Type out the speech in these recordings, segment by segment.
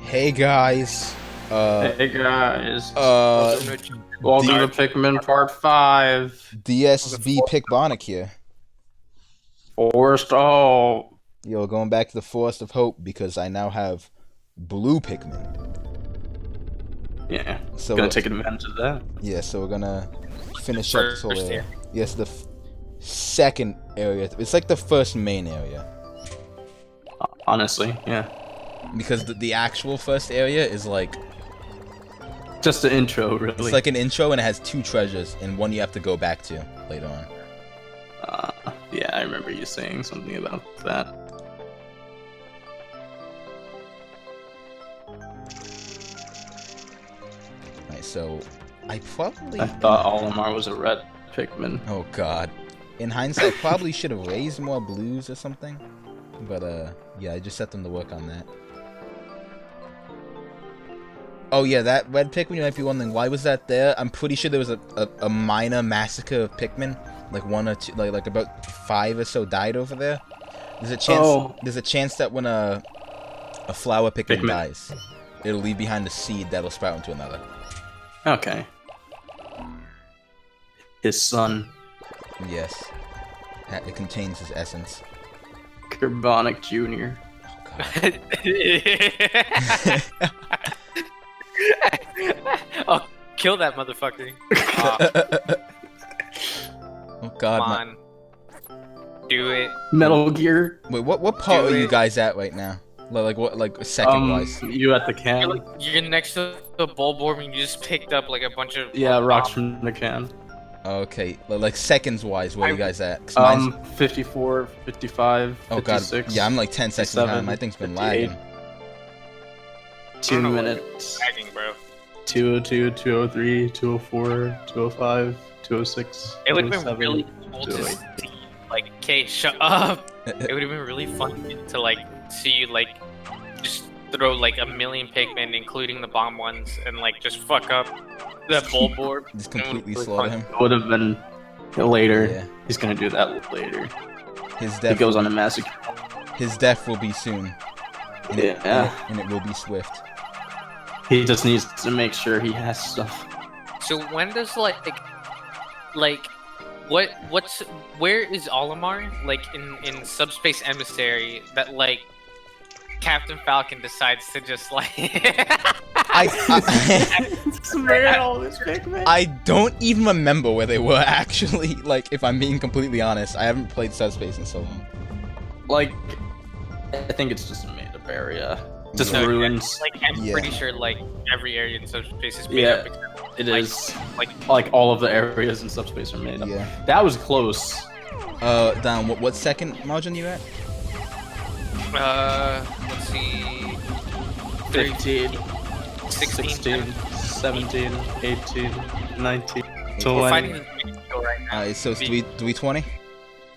Hey guys. Hey guys. Uh, Welcome to Pikmin Part 5. DSSB Kirbonic here. Forest all. Yo, going back to the Forest of Hope because I now have Blue Pikmin. Yeah, So gonna take advantage of that. Yeah, so we're gonna finish up this whole First area. Yes, the second area. It's like the first main area. Honestly, yeah. Because the actual first area is like... Just the intro, really. It's like an intro and it has two treasures, and one you have to go back to later on. Yeah, I remember you saying something about that. Alright, so... I probably... I thought Olimar was a red Pikmin. Oh god. In hindsight, probably should have raised more blues or something. But, yeah, I just set them to work on that. Oh yeah, that red Pikmin, you might be wondering, why was that there? I'm pretty sure there was a minor massacre of Pikmin. Like one or two, like about 5 or so died over there. There's a chance, there's a chance that when a flower Pikmin dies, it'll leave behind a seed that'll sprout into another. Okay. His son. Yes. It contains his essence. Kirbonic Jr. Oh, kill that motherfucker. Oh god. Come on. Do it. Metal Gear. Wait, what part are you guys at right now? Like what, like second wise? You at the can? You're next to the Bulborb and you just picked up like a bunch of rocks from the can. Okay, like seconds wise, where are you guys at? 54, 55, oh 56, god, yeah, I'm like 10 seconds behind. My thing's been lagging. 2 minutes. Lagging, bro. 202, 203, 204, 205, 206. It would have been really cool to see, like, okay, shut up. It would have been really fun to like see you like just throw like a million Pikmin, including the bomb ones, and like just fuck up the Bulborb. Just completely slaughter him. It would have been later. Yeah. He's gonna do that later. His death. He goes on a massacre. His death will be soon. And and it will be swift. He just needs to make sure he has stuff. So when does where is Olimar? Like in Subspace Emissary that like Captain Falcon decides to just like I don't even remember where they were actually, like if I'm being completely honest. I haven't played Subspace in so long. Like I think it's just a made up area. Just ruins. Like I'm pretty sure like every area in Subspace is made up. It is. Like all of the areas in Subspace are made up. Yeah. That was close. Down. What second margin you at? Let's see. 15, 16, 17, 18, 19, We're 20. fighting the video right now. So it's 320.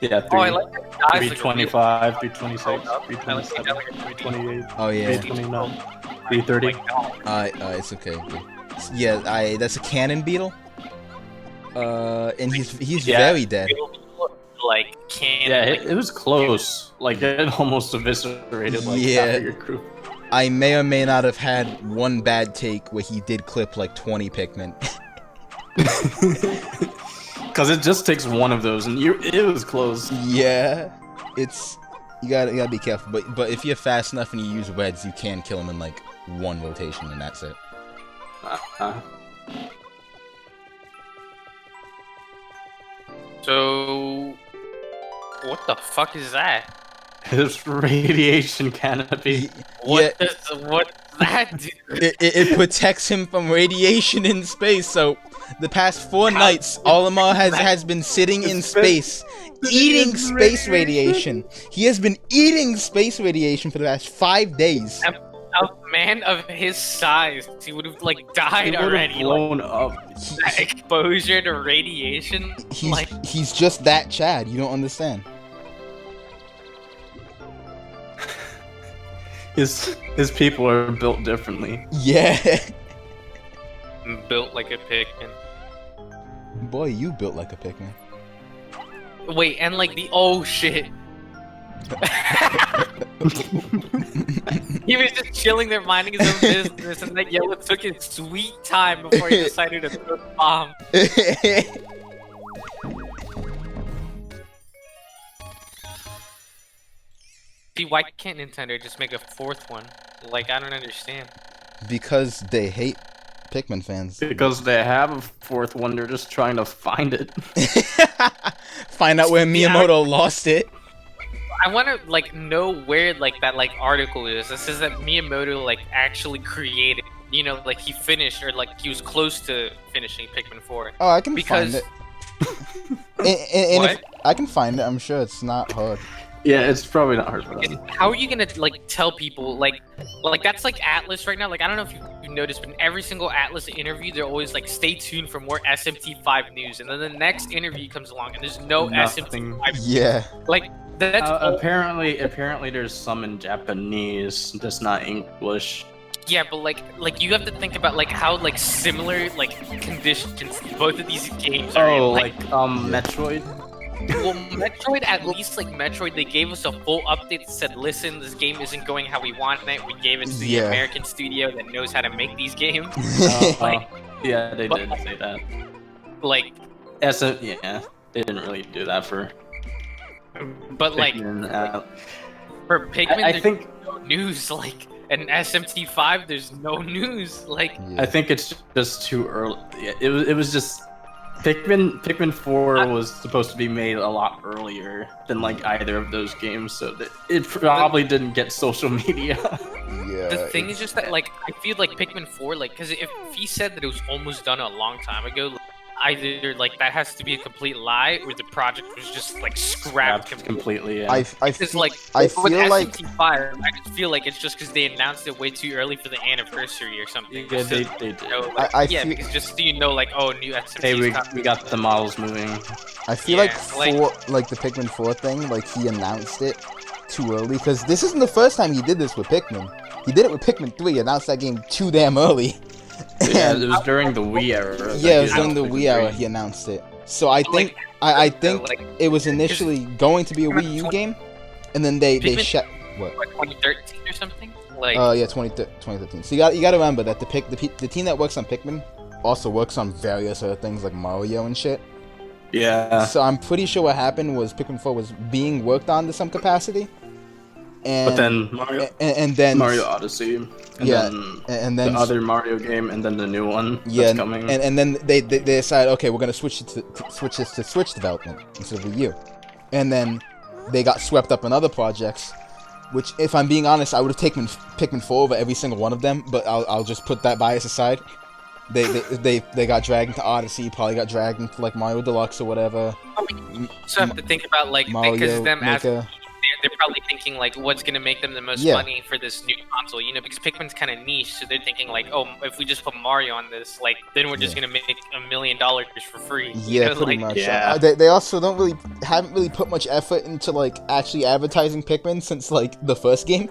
Yeah, Oh, I like that. 325, 326, 327, 328, Oh yeah. 329, 330. It's okay. Yeah, that's a cannon beetle. And he's very dead. Like can Yeah, it was close. Like it almost eviscerated like half of your crew. I may or may not have had one bad take where he did clip like 20 Pikmin. Cause it just takes one of those, and it was close. Yeah, you gotta be careful. But if you're fast enough and you use reds, you can kill him in like one rotation, and that's it. So what the fuck is that? His radiation canopy. What does that do? It protects him from radiation in space. So the past 4 nights, Olimar has been sitting in space, eating space radiation. He has been eating space radiation for the past 5 days. A man of his size, he would have like died already. Blown up. That exposure to radiation. He's just that Chad. You don't understand. His people are built differently. Yeah. Built like a Pikmin. Boy, you built like a Pikmin. Wait, and like the oh shit. He was just chilling there, minding his own business, and that yellow took his sweet time before he decided to throw the bomb. See, why can't Nintendo just make a fourth one? Like, I don't understand. Because they hate Pikmin fans. Because they have a fourth one, they're just trying to find it. Find out where Miyamoto lost it. I want to like know where like that like article is. It says that Miyamoto like actually created, you know, like he finished or like he was close to finishing Pikmin 4. Oh, I can find it. and What? if I can find it, I'm sure it's not hard. Yeah, it's probably not hard for them. How are you gonna like tell people like that's like Atlas right now? Like I don't know if you noticed, but in every single Atlas interview, they're always like, "Stay tuned for more SMT5 news," and then the next interview comes along and there's no SMT5. Yeah. Like that's apparently there's some in Japanese, just not English. yeah, but like you have to think about like how like similar like conditions both of these games are in. Like Metroid. Well, Metroid, at least like Metroid, they gave us a full update that said, listen, this game isn't going how we want it. We gave it to the American studio that knows how to make these games. Yeah, they did say that. Like, yeah, they didn't really do that for. But Pikmin, like, for Pikmin, I there's think no news. Like, an SMT5, there's no news. Like, I think it's just too early. Yeah, it was just. Pikmin 4 was supposed to be made a lot earlier than like either of those games, so it probably didn't get social media. Yeah. The thing is just that like I feel like Pikmin 4, like, because if he said that it was almost done a long time ago, like, either like that has to be a complete lie, or the project was just like scrapped completely. Yeah. I feel like SMT5, I just feel like it's just because they announced it way too early for the anniversary or something. Yeah, they did. You know, like, because just so you know, like, oh, new SMT. Hey, we got the models moving. I feel like the Pikmin 4 thing, like he announced it too early, because this isn't the first time he did this with Pikmin. He did it with Pikmin 3, announced that game too damn early. Yeah, it was during the Wii era. Yeah, it was during the Wii era he announced it. So I think I think it was initially going to be a Wii U game, and then they shut what? 2013 or something. Like 2013. So you got to remember that the team that works on Pikmin also works on various other things like Mario and shit. Yeah. So I'm pretty sure what happened was Pikmin 4 was being worked on to some capacity. And, but then Mario, and then Mario Odyssey, and then the other Mario game, and then the new one that's coming. And then they decided, okay, we're gonna switch this to Switch development instead of Wii U, and then they got swept up in other projects. Which, if I'm being honest, I would have taken Pikmin 4 over every single one of them. But I'll just put that bias aside. They got dragged into Odyssey, probably got dragged into like Mario Deluxe or whatever. So I have to think about like because them as they're probably thinking like what's gonna make them the most money for this new console, you know, because Pikmin's kind of niche, so they're thinking like, oh, if we just put Mario on this, like then we're just gonna make $1 million for free. Yeah, pretty much. Yeah. They also haven't really put much effort into like actually advertising Pikmin since like the first game.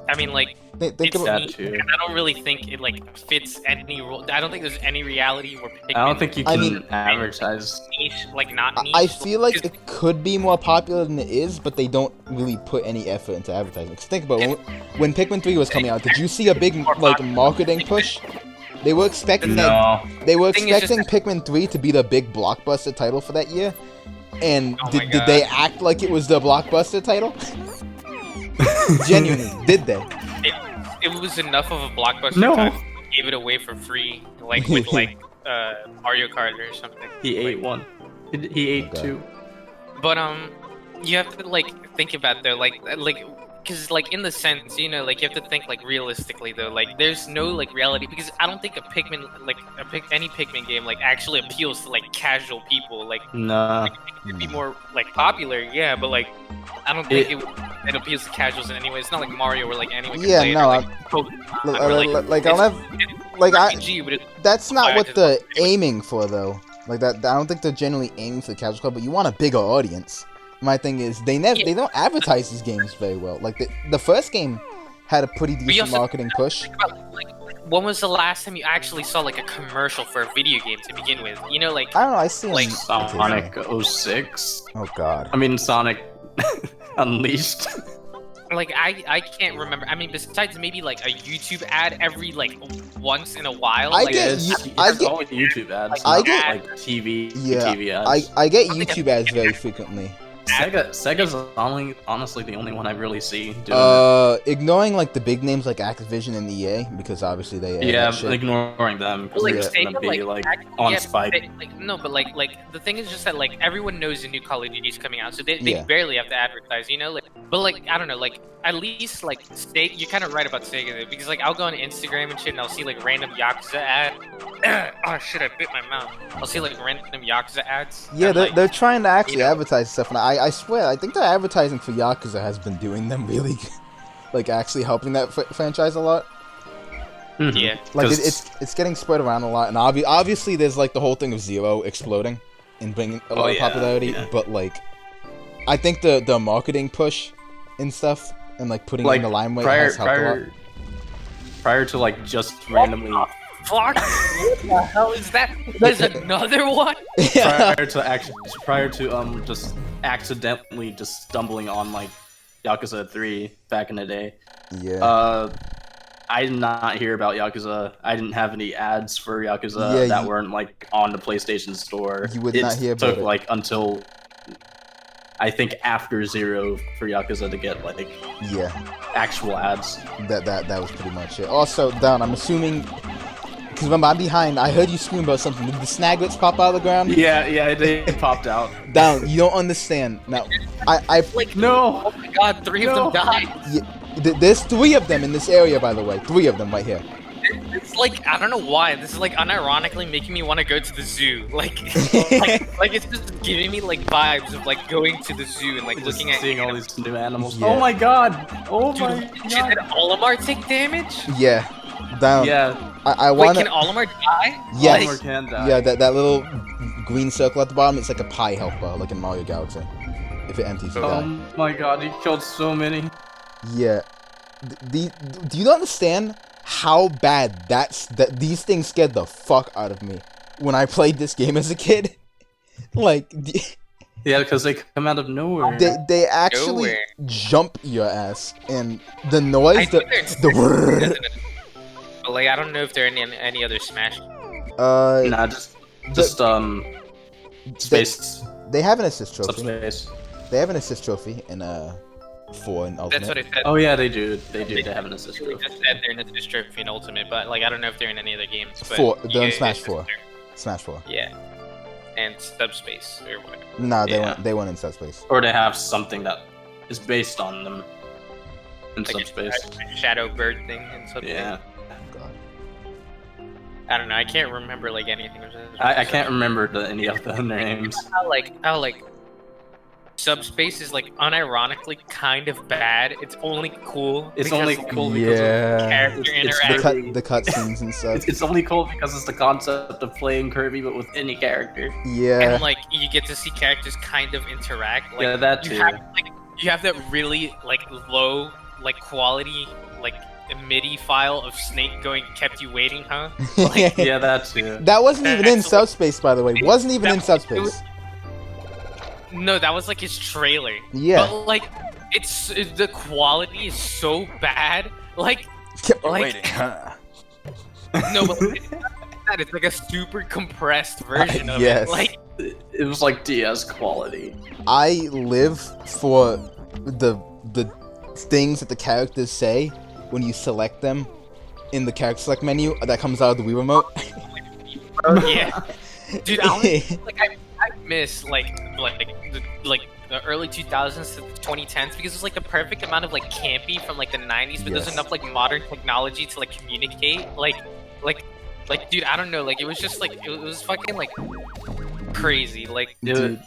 I mean, like, think about niche, and I don't really think it like fits any role. I don't think there's any reality where Pikmin. I don't think you can advertise niche, like not niche. I feel like it could be more popular than it is, but they don't really put any effort into advertising. Cause think about when Pikmin 3 was coming out. Did you see a big like marketing push? They were expecting Pikmin 3 to be the big blockbuster title for that year, and did they act like it was the blockbuster title? Genuinely, did they? It was enough of a blockbuster title. Gave it away for free, like with like Mario Kart or something. He ate one. He ate two. But you have to like think about though, like because like in the sense, you know, like you have to think like realistically though, like there's no like reality, because I don't think a Pikmin any Pikmin game like actually appeals to like casual people. Like nah, like, it could be more like popular, yeah, but like I don't think it appeals to casuals in any way. It's not like Mario where like anyone can play it. That's not what they're aiming for though. Like that, I don't think they're generally aiming for the casual club, but you want a bigger audience. My thing is, they don't advertise these games very well. Like the first game had a pretty decent marketing push. When was the last time you actually saw like a commercial for a video game to begin with? You know, like I don't know. I see like Sonic 06. Oh God. I mean Sonic Unleashed. like I can't remember. I mean, besides maybe like a YouTube ad every like once in a while. I like, get It's always YouTube ads, I not get- like TV Yeah, ads. I get YouTube ads very frequently. Sega's honestly the only one I really see doing it. Ignoring like the big names like Activision and EA because obviously they air Yeah, that shit. ignoring them because Like, they're just Sega, gonna be like actually, on yeah, spike. like no, but like the thing is just that like everyone knows a new Call of Duty is coming out, so they Yeah. barely have to advertise, you know. Like, but like I don't know, like at least like Sega, you're kind of right about Sega there, because like I'll go on Instagram and shit and I'll see like random Yakuza ad. Oh shit! I bit my mouth. I'll see like random Yakuza ads. Yeah, and, like, they're trying to actually you know. advertise stuff, and I swear, I think the advertising for Yakuza has been doing them really, like actually helping that franchise a lot. Mhm. Yeah. Like 'Cause- it's getting spread around a lot, and obviously there's like the whole thing of Zero exploding and bringing a lot of yeah, popularity. yeah. But like, I think the marketing push and stuff and like putting it in the limelight has helped a lot. prior to like just randomly Fuck! What the hell is that? There's another one. Yeah. prior to just accidentally just stumbling on like Yakuza 3 back in the day. Yeah. I did not hear about Yakuza. I didn't have any ads for Yakuza Yeah, that weren't like on the PlayStation Store. You would It not hear about took it. like until I think after Zero for Yakuza to get like Yeah. actual ads. That was pretty much it. Also, Don, I'm assuming because remember I'm behind. I heard you scream about something. Did the Snagrets pop out of the ground? Yeah, they popped out. Down. You don't understand. Now, I Like No. oh my god, three of No. them died. there's 3 of them in this area, by the way. 3 of them right here. It's like I don't know why this is like unironically making me want to go to the zoo. Like, like it's just giving me like vibes of like going to the zoo and like Just looking at seeing all these new animals. Yeah. Oh my god! Oh Dude, my shit, god! did Olimar take damage? Yeah. Down. Yeah, I Wait, wanna. can Olimar die? Yes. Olimar can die. Yeah, that little green circle at the bottom, it's like a pie health bar, like in Mario Galaxy. If it empties, you Oh die. my god, he killed so many. Yeah. Do you not understand how bad that these things scared the fuck out of me when I played this game as a kid? Like, Yeah, because they come out of nowhere. they actually Nowhere. jump your ass, and the noise, I think the Doesn't it? But like I don't know if there are any other Smash. Nah, just space. They have an assist trophy. Subspace. They have an assist trophy in 4 in Ultimate. That's what I said. Oh yeah, they do. They have an assist They trophy. just said they're in a trophy in Ultimate, but like I don't know if they're in any other games. But 4. They're in yeah, Smash it's 4. there. Smash 4. Yeah, and Subspace or what? Nah, Yeah. they went in subspace. Or they have something that is based on them in Like subspace. a shadow bird thing in Subspace. Yeah, God. I don't know. I can't remember like anything. I can't remember any of their names. How like Subspace is like unironically kind of bad. It's only cool. It's because only cool because Yeah. character it's interaction. The cutscenes and stuff. it's only cool because it's the concept of playing Kirby but with any character. Yeah. And like you get to see characters kind of interact. Like, Yeah, that you too. have like you have that really like low like quality like MIDI file of Snake going kept you waiting, huh? Like, Yeah, that too. That wasn't even in Actually- subspace, by the way. Wasn't even in It subspace. was- no, that was like his trailer. Yeah. But like the quality is so bad. Like Kept like- waiting. no, but it's not that. It's like a super compressed version of Yes. it. Like It was like DS quality. I live for the things that the characters say when you select them in the character select menu that comes out of the Wii remote. yeah. Dude, I miss like the early 2000s to the 2010s because it's like the perfect amount of like campy from like the 90s, but Yes. there's enough like modern technology to like communicate. Like dude, I don't know, like it was just like it was fucking like crazy. Like Dude,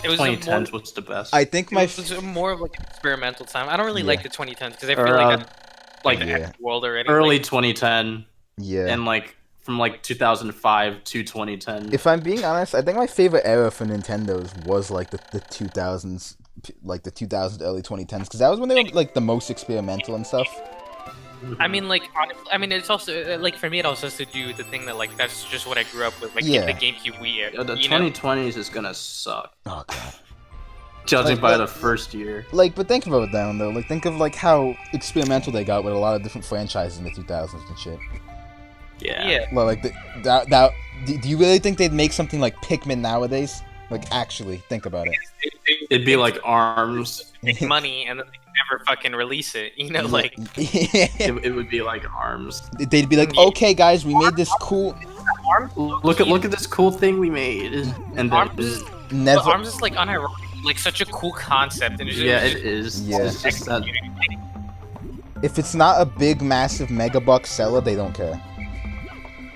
it was a more, 2010s was the best. I think my it was more of like an experimental time. I don't really Yeah. like the 2010s because I feel Or, like that's like yeah. the actual world already. early Like, 2010 yeah. and like from like 2005 to 2010. If I'm being honest, I think my favorite era for Nintendo's was like the 2000s, like the 2000s, early 2010s, because that was when they were like the most experimental and stuff. I mean, like, honestly, I mean, it's also like for me, it also has to do with the thing that like that's just what I grew up with, like Yeah. the GameCube Wii era. Yeah, the you know? 2020s is gonna suck. Oh god. Judging by the first year. Like, but think about it down though. Like, think of like how experimental they got with a lot of different franchises in the 2000s and shit. Yeah. Well, like, do you really think they'd make something like Pikmin nowadays? Like, actually, think about it. It'd be like ARMS. Make money and then they never fucking release it. You know, like It would be like ARMS. They'd be like, okay, guys, we made this cool. Look at this cool thing we made. And ARMS is Never. ARMS is like unironic, like such a cool concept. And it's just, yeah, it is. Yeah. It's just that. If it's not a big, massive megabuck seller, they don't care.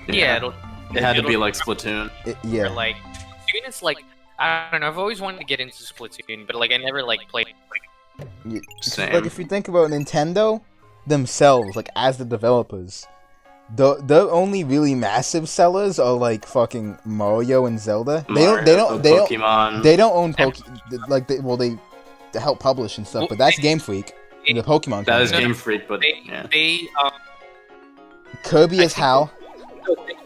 Yeah, It had to be like Splatoon. Yeah. Or like Splatoon is like, I don't know. I've always wanted to get into Splatoon, but like I never like played. Yeah. Same. Like, if you think about Nintendo themselves, like as the developers, the only really massive sellers are like fucking Mario and Zelda. They don't Pokemon. they don't own they help publish and stuff, but that's Game Freak. The Pokemon. That is company. Game Freak, but They Kirby is HAL.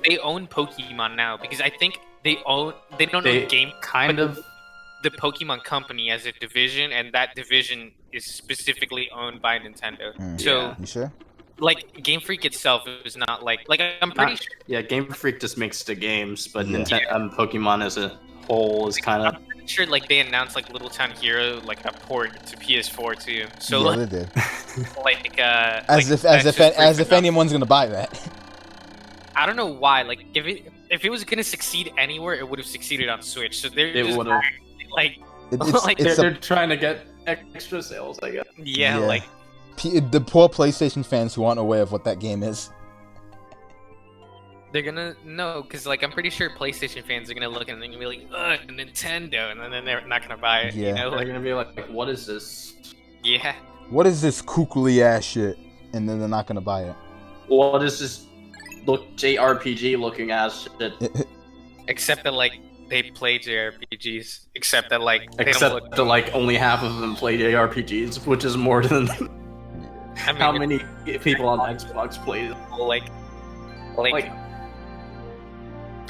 they own Pokemon now because I think they don't own Game kind of. the Pokemon company as a division, and that division is specifically owned by Nintendo. So, You sure? like, Game Freak itself is not like I'm pretty sure. Yeah, Game Freak just makes the games, but Yeah. Pokemon as a whole is kind of. I'm pretty sure like they announced like Little Town Hero like a port to PS4 too. So Yeah, like, they did. like As if anyone's gonna buy that. I don't know why. Like if it was gonna succeed anywhere, it would have succeeded on Switch. So they're It just would have. like It's They're trying to get extra sales, I guess. yeah, Yeah. like the poor PlayStation fans who aren't aware of what that game is. they're gonna know because like I'm pretty sure PlayStation fans are gonna look and they're gonna be like, ugh, Nintendo, and then they're not gonna buy it. Yeah. You know, They're like gonna be like, what is this? yeah. What is this kooky ass shit? And then they're not gonna buy it. What is this JRPG looking ass shit? Except that like they play JRPGs. Except that like they don't Except look. that like only half of them play JRPGs, which is more than I mean, how many people on Xbox play it. like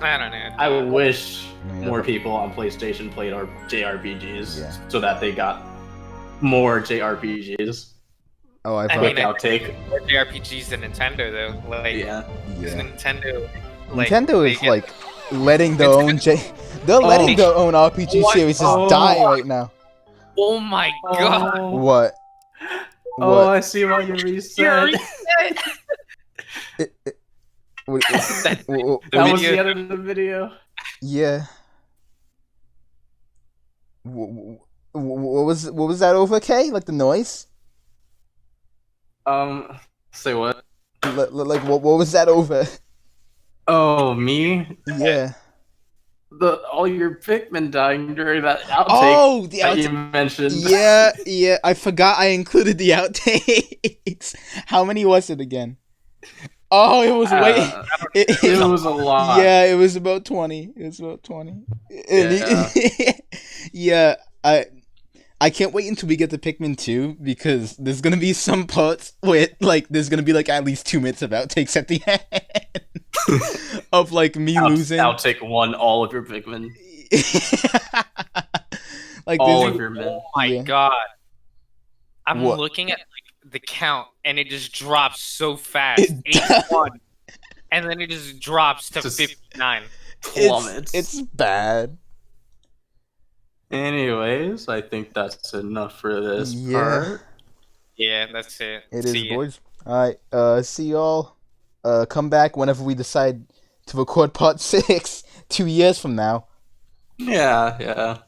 I don't know. I wish Yeah. more people on PlayStation played our JRPGs Yeah. so that they got more JRPGs. Oh, I've I heard. mean, Quick outtake. More JRPGs than Nintendo though. Like Yeah. 'cause Yeah. Nintendo. Nintendo they is get- like letting their own they're letting their own RPG What? series just die right now. Oh my god. What? Oh, What? I see why you reset. What- That- That was video- the end of the video. Yeah. What was that over, Kay? Like the noise? Say what? Like what was that over? Oh, me? Yeah. All your Pikmin dying during that outtake Oh, the that you outtake. mentioned. Yeah. I forgot I included the outtakes. How many was it again? Oh, it was way. It was a lot. Yeah, it was about 20. It was about 20. Yeah, I can't wait until we get to Pikmin 2 because there's gonna be some parts where like there's gonna be like at least 2 minutes of outtakes at the end of like me losing. Outtake one, all of your Pikmin. Like All there's- of your men. Oh my Yeah. god. I'm What? looking at like the count and it just drops so fast. It 81. And then it just drops to Just- 59. Plummets. it's bad. Anyways, I think that's enough for this Yeah. part. Yeah, that's it. It is, See ya. boys. Alright, see y'all. Come back whenever we decide to record part 6 2 years from now. Yeah.